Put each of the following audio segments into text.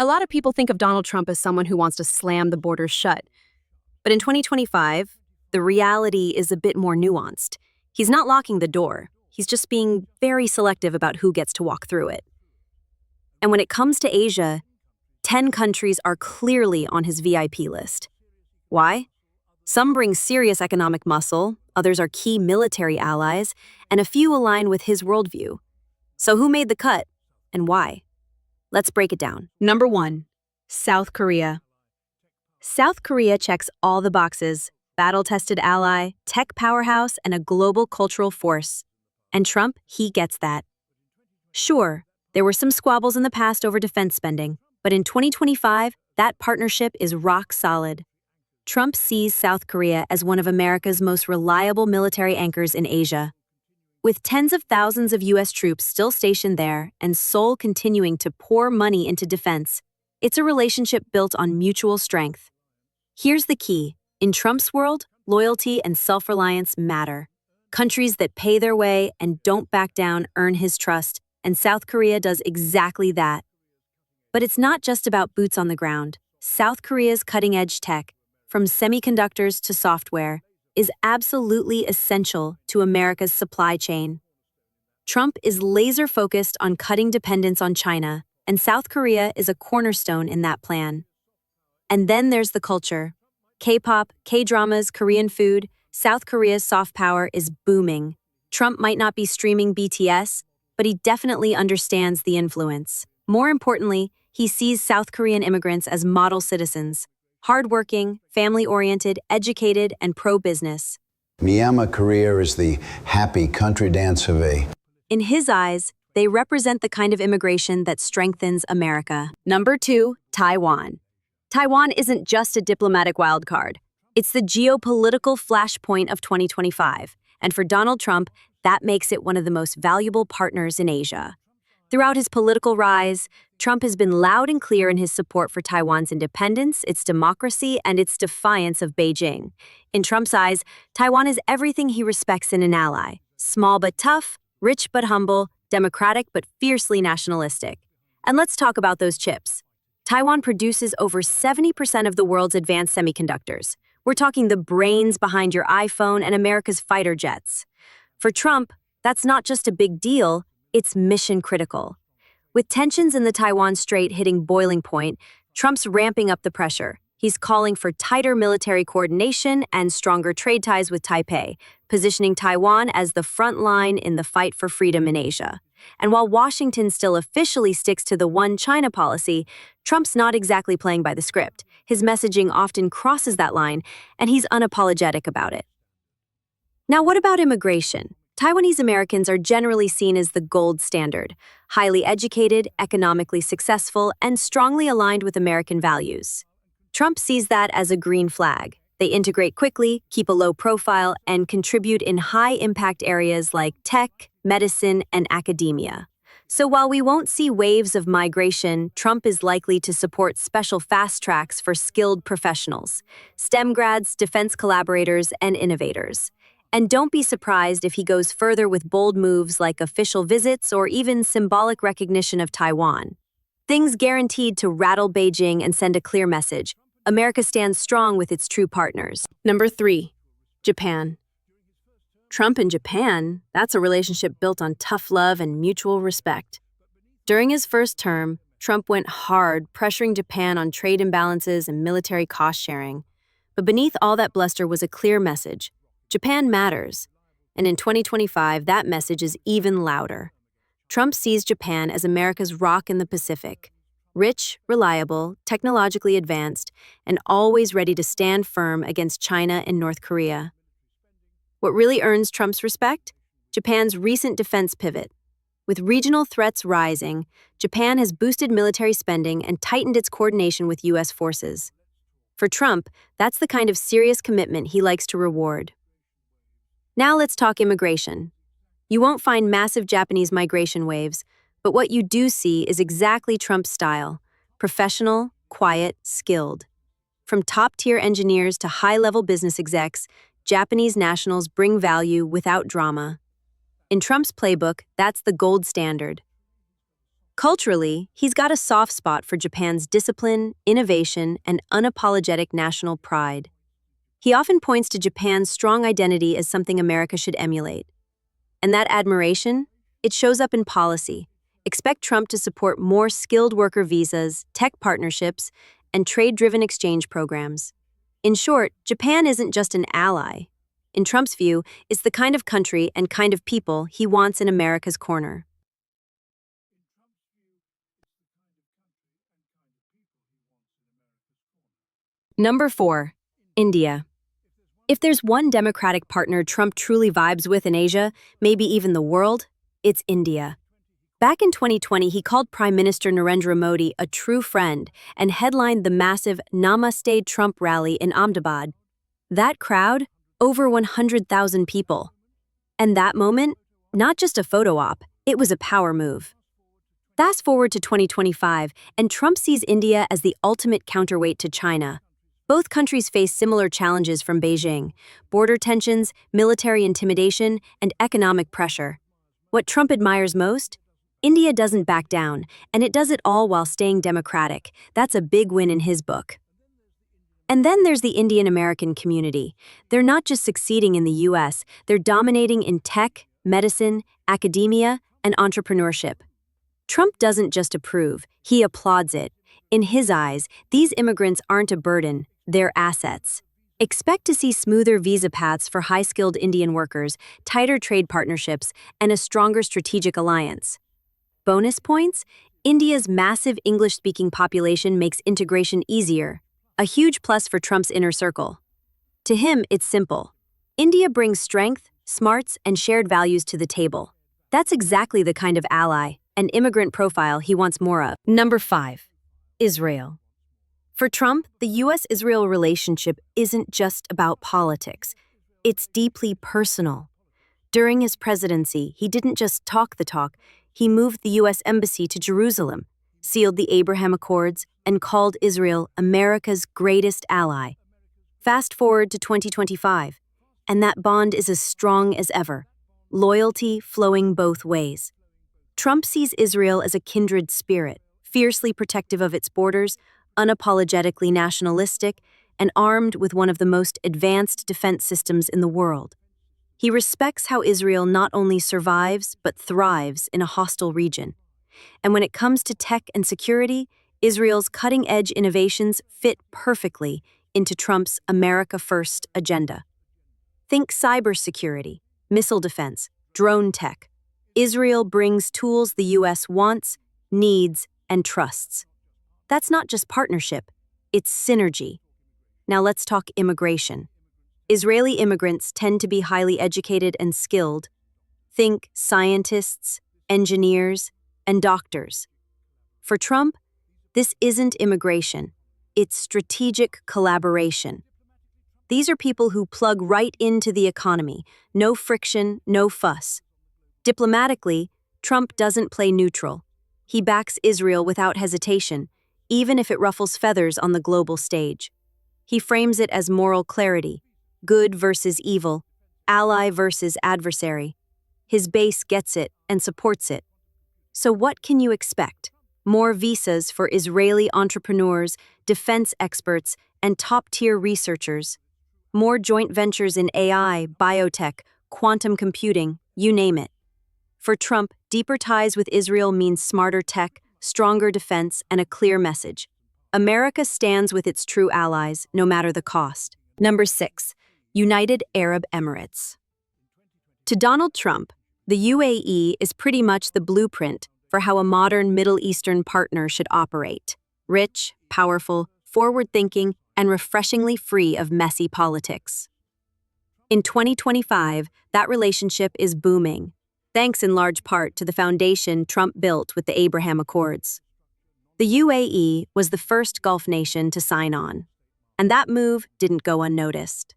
A lot of people think of Donald Trump as someone who wants to slam the borders shut. But in 2025, the reality is a bit more nuanced. He's not locking the door. He's just being very selective about who gets to walk through it. And when it comes to Asia, 10 countries are clearly on his VIP list. Why? Some bring serious economic muscle, others are key military allies, and a few align with his worldview. So who made the cut, and why? Let's break it down. Number 1, South Korea. South Korea checks all the boxes: battle-tested ally, tech powerhouse, and a global cultural force. And Trump, he gets that. Sure, there were some squabbles in the past over defense spending, but in 2025, that partnership is rock solid. Trump sees South Korea as one of America's most reliable military anchors in Asia. With tens of thousands of U.S. troops still stationed there and Seoul continuing to pour money into defense, it's a relationship built on mutual strength. Here's the key. In Trump's world, loyalty and self-reliance matter. Countries that pay their way and don't back down earn his trust, and South Korea does exactly that. But it's not just about boots on the ground. South Korea's cutting-edge tech, from semiconductors to software, is absolutely essential to America's supply chain. Trump is laser-focused on cutting dependence on China, and South Korea is a cornerstone in that plan. And then there's the culture. K-pop, K-dramas, Korean food, South Korea's soft power is booming. Trump might not be streaming BTS, but he definitely understands the influence. More importantly, he sees South Korean immigrants as model citizens, hardworking, family-oriented, educated, and pro-business. Myanmar Korea is the happy country dance of a... In his eyes, they represent the kind of immigration that strengthens America. Number 2, Taiwan. Taiwan isn't just a diplomatic wildcard. It's the geopolitical flashpoint of 2025, and for Donald Trump, that makes it one of the most valuable partners in Asia. Throughout his political rise, Trump has been loud and clear in his support for Taiwan's independence, its democracy, and its defiance of Beijing. In Trump's eyes, Taiwan is everything he respects in an ally: small but tough, rich but humble, democratic but fiercely nationalistic. And let's talk about those chips. Taiwan produces over 70% of the world's advanced semiconductors. We're talking the brains behind your iPhone and America's fighter jets. For Trump, that's not just a big deal, it's mission critical. With tensions in the Taiwan Strait hitting boiling point, Trump's ramping up the pressure. He's calling for tighter military coordination and stronger trade ties with Taipei, positioning Taiwan as the front line in the fight for freedom in Asia. And while Washington still officially sticks to the one China policy, Trump's not exactly playing by the script. His messaging often crosses that line, and he's unapologetic about it. Now, what about immigration? Taiwanese Americans are generally seen as the gold standard: highly educated, economically successful, and strongly aligned with American values. Trump sees that as a green flag. They integrate quickly, keep a low profile, and contribute in high-impact areas like tech, medicine, and academia. So while we won't see waves of migration, Trump is likely to support special fast tracks for skilled professionals, STEM grads, defense collaborators, and innovators. And don't be surprised if he goes further with bold moves like official visits or even symbolic recognition of Taiwan. Things guaranteed to rattle Beijing and send a clear message: America stands strong with its true partners. Number 3, Japan. Trump and Japan, that's a relationship built on tough love and mutual respect. During his first term, Trump went hard, pressuring Japan on trade imbalances and military cost-sharing. But beneath all that bluster was a clear message: Japan matters. And in 2025, that message is even louder. Trump sees Japan as America's rock in the Pacific: rich, reliable, technologically advanced, and always ready to stand firm against China and North Korea. What really earns Trump's respect? Japan's recent defense pivot. With regional threats rising, Japan has boosted military spending and tightened its coordination with U.S. forces. For Trump, that's the kind of serious commitment he likes to reward. Now let's talk immigration. You won't find massive Japanese migration waves, but what you do see is exactly Trump's style: professional, quiet, skilled. From top-tier engineers to high-level business execs, Japanese nationals bring value without drama. In Trump's playbook, that's the gold standard. Culturally, he's got a soft spot for Japan's discipline, innovation, and unapologetic national pride. He often points to Japan's strong identity as something America should emulate. And that admiration, it shows up in policy. Expect Trump to support more skilled worker visas, tech partnerships, and trade-driven exchange programs. In short, Japan isn't just an ally. In Trump's view, it's the kind of country and kind of people he wants in America's corner. Number 4. India. If there's one democratic partner Trump truly vibes with in Asia, maybe even the world, it's India. Back in 2020, he called Prime Minister Narendra Modi a true friend and headlined the massive Namaste Trump rally in Ahmedabad. That crowd, over 100,000 people. And that moment, not just a photo op, it was a power move. Fast forward to 2025, and Trump sees India as the ultimate counterweight to China. Both countries face similar challenges from Beijing: border tensions, military intimidation, and economic pressure. What Trump admires most? India doesn't back down, and it does it all while staying democratic. That's a big win in his book. And then there's the Indian-American community. They're not just succeeding in the US, they're dominating in tech, medicine, academia, and entrepreneurship. Trump doesn't just approve, he applauds it. In his eyes, these immigrants aren't a burden, they're assets. Expect to see smoother visa paths for high-skilled Indian workers, tighter trade partnerships, and a stronger strategic alliance. Bonus points? India's massive English-speaking population makes integration easier, a huge plus for Trump's inner circle. To him, it's simple. India brings strength, smarts, and shared values to the table. That's exactly the kind of ally and immigrant profile he wants more of. Number 5. Israel. For Trump, the U.S.-Israel relationship isn't just about politics. It's deeply personal. During his presidency, he didn't just talk the talk, he moved the U.S. Embassy to Jerusalem, sealed the Abraham Accords, and called Israel America's greatest ally. Fast forward to 2025, and that bond is as strong as ever, loyalty flowing both ways. Trump sees Israel as a kindred spirit, fiercely protective of its borders, unapologetically nationalistic, and armed with one of the most advanced defense systems in the world. He respects how Israel not only survives but thrives in a hostile region. And when it comes to tech and security, Israel's cutting-edge innovations fit perfectly into Trump's America First agenda. Think cybersecurity, missile defense, drone tech. Israel brings tools the U.S. wants, needs, and trusts. That's not just partnership, it's synergy. Now let's talk immigration. Israeli immigrants tend to be highly educated and skilled. Think scientists, engineers, and doctors. For Trump, this isn't immigration, it's strategic collaboration. These are people who plug right into the economy, no friction, no fuss. Diplomatically, Trump doesn't play neutral. He backs Israel without hesitation, even if it ruffles feathers on the global stage. He frames it as moral clarity, good versus evil, ally versus adversary. His base gets it and supports it. So what can you expect? More visas for Israeli entrepreneurs, defense experts, and top-tier researchers. More joint ventures in AI, biotech, quantum computing, you name it. For Trump, deeper ties with Israel means smarter tech, stronger defense, and a clear message. America stands with its true allies, no matter the cost. Number 6. United Arab Emirates. To Donald Trump, the UAE is pretty much the blueprint for how a modern Middle Eastern partner should operate. Rich, powerful, forward-thinking, and refreshingly free of messy politics. In 2025, that relationship is booming, thanks in large part to the foundation Trump built with the Abraham Accords. The UAE was the first Gulf nation to sign on, and that move didn't go unnoticed.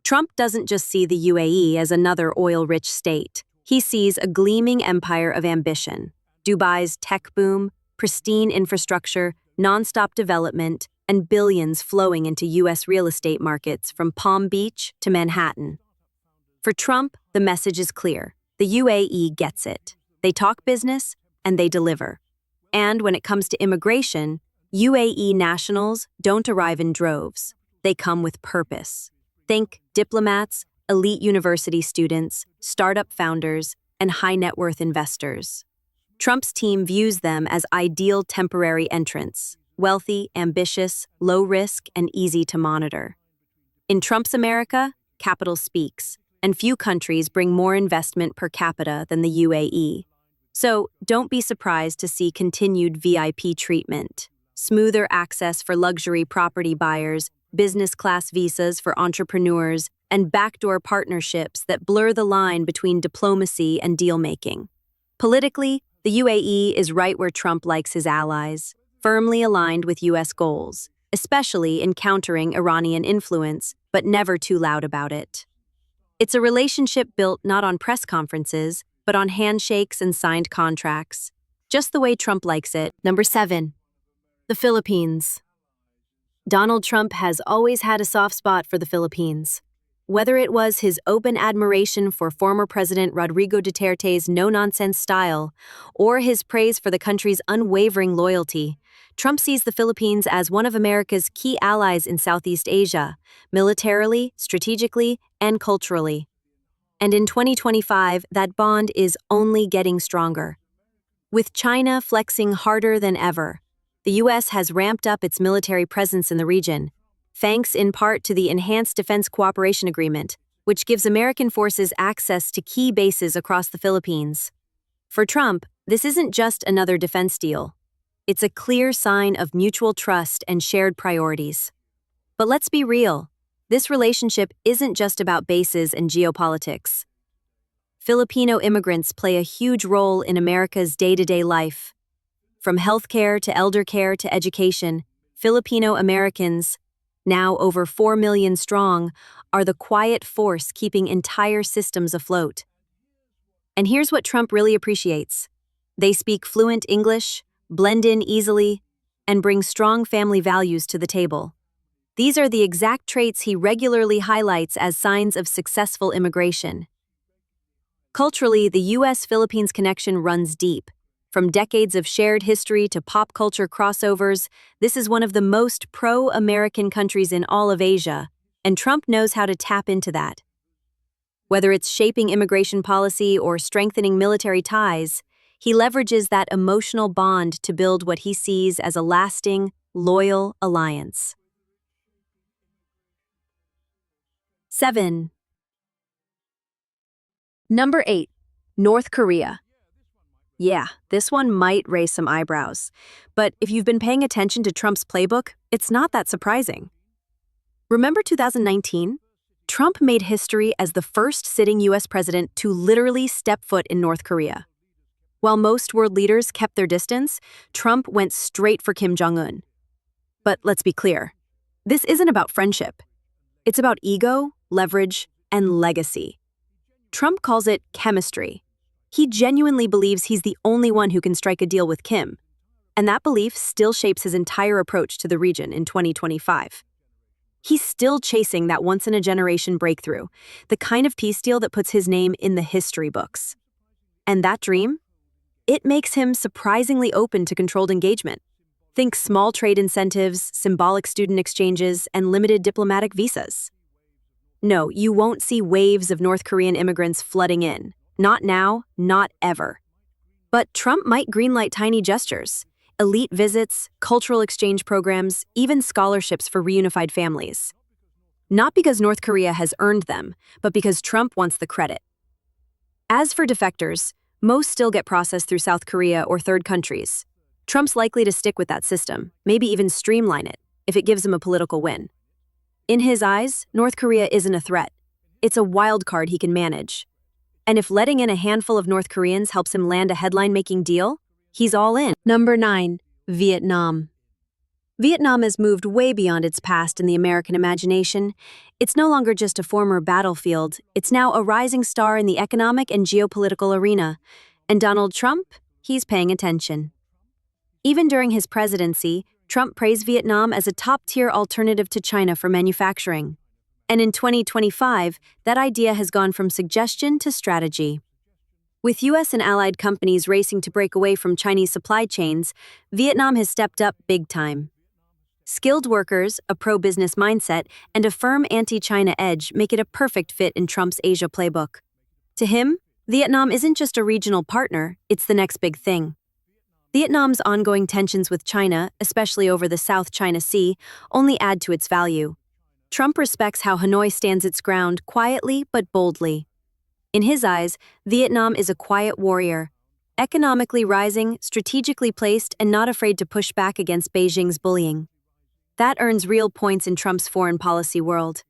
Trump doesn't just see the UAE as another oil-rich state. He sees a gleaming empire of ambition. Dubai's tech boom, pristine infrastructure, nonstop development, and billions flowing into U.S. real estate markets from Palm Beach to Manhattan. For Trump, the message is clear. The UAE gets it. They talk business, and they deliver. And when it comes to immigration, UAE nationals don't arrive in droves. They come with purpose. Think diplomats, elite university students, startup founders, and high net worth investors. Trump's team views them as ideal temporary entrants, wealthy, ambitious, low risk, and easy to monitor. In Trump's America, capital speaks, and few countries bring more investment per capita than the UAE. So don't be surprised to see continued VIP treatment, smoother access for luxury property buyers, business class visas for entrepreneurs, and backdoor partnerships that blur the line between diplomacy and deal-making. Politically, the UAE is right where Trump likes his allies, firmly aligned with U.S. goals, especially in countering Iranian influence, but never too loud about it. It's a relationship built not on press conferences, but on handshakes and signed contracts, just the way Trump likes it. Number 7. The Philippines. Donald Trump has always had a soft spot for the Philippines. Whether it was his open admiration for former President Rodrigo Duterte's no-nonsense style, or his praise for the country's unwavering loyalty, Trump sees the Philippines as one of America's key allies in Southeast Asia, militarily, strategically, and culturally. And in 2025, that bond is only getting stronger. With China flexing harder than ever, the U.S. has ramped up its military presence in the region, thanks in part to the Enhanced Defense Cooperation Agreement, which gives American forces access to key bases across the Philippines. For Trump, this isn't just another defense deal. It's a clear sign of mutual trust and shared priorities. But let's be real, this relationship isn't just about bases and geopolitics. Filipino immigrants play a huge role in America's day-to-day life. From healthcare to elder care to education, Filipino Americans, now over 4 million strong, are the quiet force keeping entire systems afloat. And here's what Trump really appreciates. They speak fluent English, blend in easily, and bring strong family values to the table. These are the exact traits he regularly highlights as signs of successful immigration. Culturally, the U.S.-Philippines connection runs deep. From decades of shared history to pop culture crossovers, this is one of the most pro-American countries in all of Asia, and Trump knows how to tap into that. Whether it's shaping immigration policy or strengthening military ties, he leverages that emotional bond to build what he sees as a lasting, loyal alliance. 7. Number 8. North Korea. Yeah, this one might raise some eyebrows, but if you've been paying attention to Trump's playbook, it's not that surprising. Remember 2019? Trump made history as the first sitting U.S. president to literally step foot in North Korea. While most world leaders kept their distance, Trump went straight for Kim Jong-un. But let's be clear, this isn't about friendship. It's about ego, leverage, and legacy. Trump calls it chemistry. He genuinely believes he's the only one who can strike a deal with Kim, and that belief still shapes his entire approach to the region in 2025. He's still chasing that once-in-a-generation breakthrough, the kind of peace deal that puts his name in the history books. And that dream? It makes him surprisingly open to controlled engagement. Think small trade incentives, symbolic student exchanges, and limited diplomatic visas. No, you won't see waves of North Korean immigrants flooding in. Not now, not ever. But Trump might greenlight tiny gestures, elite visits, cultural exchange programs, even scholarships for reunified families. Not because North Korea has earned them, but because Trump wants the credit. As for defectors, most still get processed through South Korea or third countries. Trump's likely to stick with that system, maybe even streamline it, if it gives him a political win. In his eyes, North Korea isn't a threat. It's a wild card he can manage. And if letting in a handful of North Koreans helps him land a headline-making deal, he's all in. Number 9. Vietnam. Vietnam has moved way beyond its past in the American imagination. It's no longer just a former battlefield, it's now a rising star in the economic and geopolitical arena. And Donald Trump? He's paying attention. Even during his presidency, Trump praised Vietnam as a top-tier alternative to China for manufacturing. And in 2025, that idea has gone from suggestion to strategy. With US and allied companies racing to break away from Chinese supply chains, Vietnam has stepped up big time. Skilled workers, a pro-business mindset, and a firm anti-China edge make it a perfect fit in Trump's Asia playbook. To him, Vietnam isn't just a regional partner, it's the next big thing. Vietnam's ongoing tensions with China, especially over the South China Sea, only add to its value. Trump respects how Hanoi stands its ground quietly but boldly. In his eyes, Vietnam is a quiet warrior, economically rising, strategically placed, and not afraid to push back against Beijing's bullying. That earns real points in Trump's foreign policy world.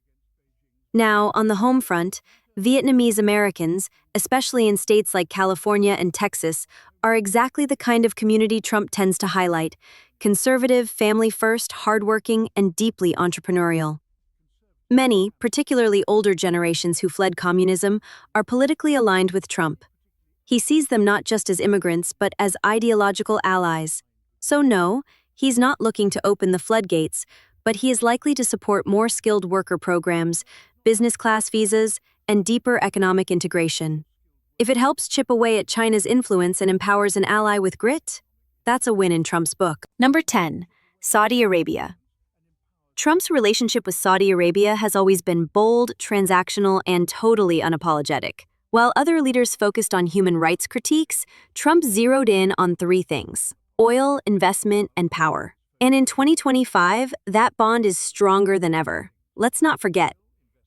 Now, on the home front, Vietnamese Americans, especially in states like California and Texas, are exactly the kind of community Trump tends to highlight: conservative, family-first, hardworking, and deeply entrepreneurial. Many, particularly older generations who fled communism, are politically aligned with Trump. He sees them not just as immigrants, but as ideological allies. So no, he's not looking to open the floodgates, but he is likely to support more skilled worker programs, business class visas, and deeper economic integration. If it helps chip away at China's influence and empowers an ally with grit, that's a win in Trump's book. Number 10. Saudi Arabia. Trump's relationship with Saudi Arabia has always been bold, transactional, and totally unapologetic. While other leaders focused on human rights critiques, Trump zeroed in on three things: oil, investment, and power. And in 2025, that bond is stronger than ever. Let's not forget,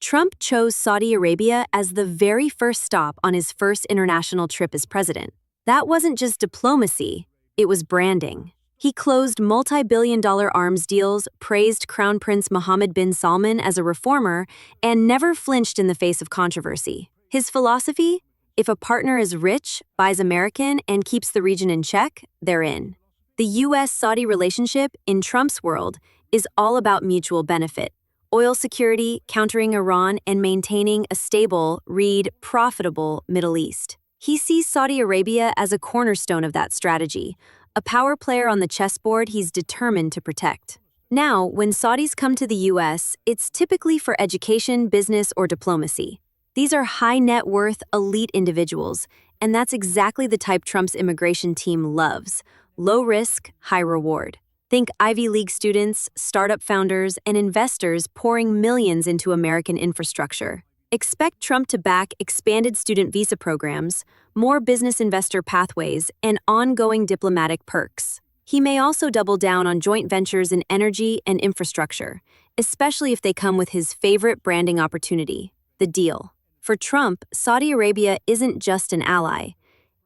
Trump chose Saudi Arabia as the very first stop on his first international trip as president. That wasn't just diplomacy, it was branding. He closed multi-billion-dollar arms deals, praised Crown Prince Mohammed bin Salman as a reformer, and never flinched in the face of controversy. His philosophy: if a partner is rich, buys American, and keeps the region in check, they're in. The US-Saudi relationship, in Trump's world, is all about mutual benefit: oil security, countering Iran, and maintaining a stable, read profitable, Middle East. He sees Saudi Arabia as a cornerstone of that strategy, a power player on the chessboard he's determined to protect. Now, when Saudis come to the US, it's typically for education, business, or diplomacy. These are high net worth, elite individuals, and that's exactly the type Trump's immigration team loves: low risk, high reward. Think Ivy League students, startup founders, and investors pouring millions into American infrastructure. Expect Trump to back expanded student visa programs, more business investor pathways, and ongoing diplomatic perks. He may also double down on joint ventures in energy and infrastructure, especially if they come with his favorite branding opportunity: the deal. For Trump, Saudi Arabia isn't just an ally.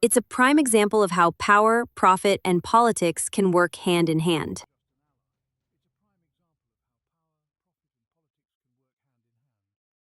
It's a prime example of how power, profit, and politics can work hand in hand.